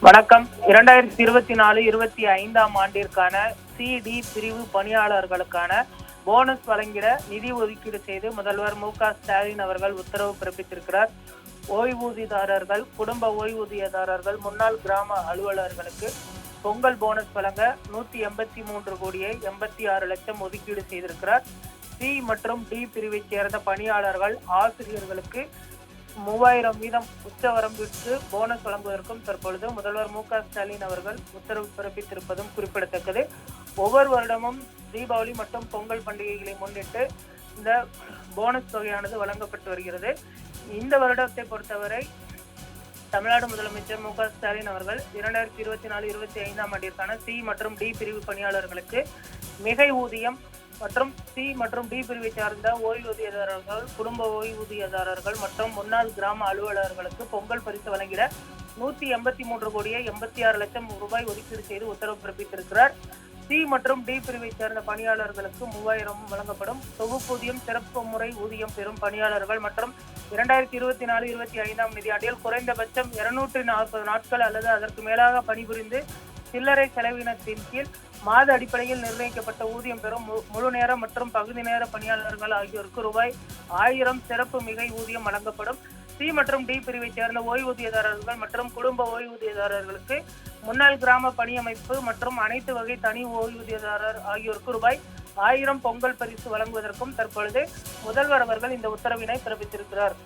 வணக்கம். 2024-25 ஆண்டிற்கான சி-டி பிரிவு பணியாளர்களுக்கான போனஸ் வழங்கிட நிதி ஒதுக்கீடு செய்து முதல்வர் மு.க.ஸ்டாலின் அவர்கள் உத்தரவு பிறப்பித்திருக்கிறார். ஓய்வூதியதாரர்கள், குடும்ப ஓய்வூதியதாரர்கள், முன்னாள் கிராம அலுவலர்களுக்கு பொங்கல் போனஸ் வழங்க 183 கோடியே 86 லட்சம் ஒதுக்கீடு செய்திருக்கிறார். சி மற்றும் டி பிரிவை சேர்ந்த பணியாளர்கள், ஆசிரியர்களுக்கு 3000 வீதம் உச்சவரம்பிற்கு போனஸ் வழங்குவதற்கும் தற்பொழுது முதல்வர் மு.க.ஸ்டாலின் அவர்கள் உத்தரவு பிறப்பித்திருப்பதும் குறிப்பிடத்தக்கது. ஒவ்வொரு வருடமும் தீபாவளி மற்றும் பொங்கல் பண்டிகைகளை முன்னிட்டு இந்த போனஸ் தொகையானது வழங்கப்பட்டு வருகிறது. இந்த வருடத்தை பொறுத்தவரை தமிழ்நாடு முதலமைச்சர் மு.க.ஸ்டாலின் அவர்கள் 2024-25 ஆண்டிற்கான சி மற்றும் டி பிரிவு பணியாளர்களுக்கு மிகை ஊதியம் மற்றும் சி மற்றும் டி பிரிவை சார்ந்த ஓய்வூதியதாரர்கள், குடும்ப ஓய்வூதியதாரர்கள் மற்றும் முன்னாள் கிராம அலுவலர்களுக்கு பொங்கல் பரிசு வழங்கிட 183 கோடியே 86 லட்சம் ரூபாய் ஒதுக்கீடு செய்து உத்தரவு பிறப்பித்திருக்கிறார். சி மற்றும் டி பிரிவை சேர்ந்த பணியாளர்களுக்கு 3000 வழங்கப்படும். தொகுப்பூதியம், சிறப்பு முறை ஊதியம் பெறும் பணியாளர்கள் மற்றும் 2024-25 நிதியாண்டில் குறைந்தபட்சம் 240 நாட்கள் அல்லது அதற்கு மேலாக பணிபுரிந்து சில்லறை செலவினத்தின் கீழ் மாத அடிப்படையில் நிர்ணயிக்கப்பட்ட ஊதியம் பெறும் முழு நேர மற்றும் பகுதி நேர பணியாளர்கள் ஆகியோருக்கு ரூபாய் 1000 சிறப்பு மிகை ஊதியம் வழங்கப்படும். சி மற்றும் டி பிரிவை சேர்ந்த ஓய்வூதியதாரர்கள் மற்றும் குடும்ப ஓய்வூதியதாரர்களுக்கு முன்னாள் கிராம பணியமைப்பு மற்றும் அனைத்து வகை தனி ஓய்வூதியதாரர் ஆகியோருக்கு ரூபாய் 1000 பொங்கல் பரிசு வழங்குவதற்கும் தற்பொழுது முதல்வர் அவர்கள் இந்த உத்தரவினை பிறப்பித்திருக்கிறார்.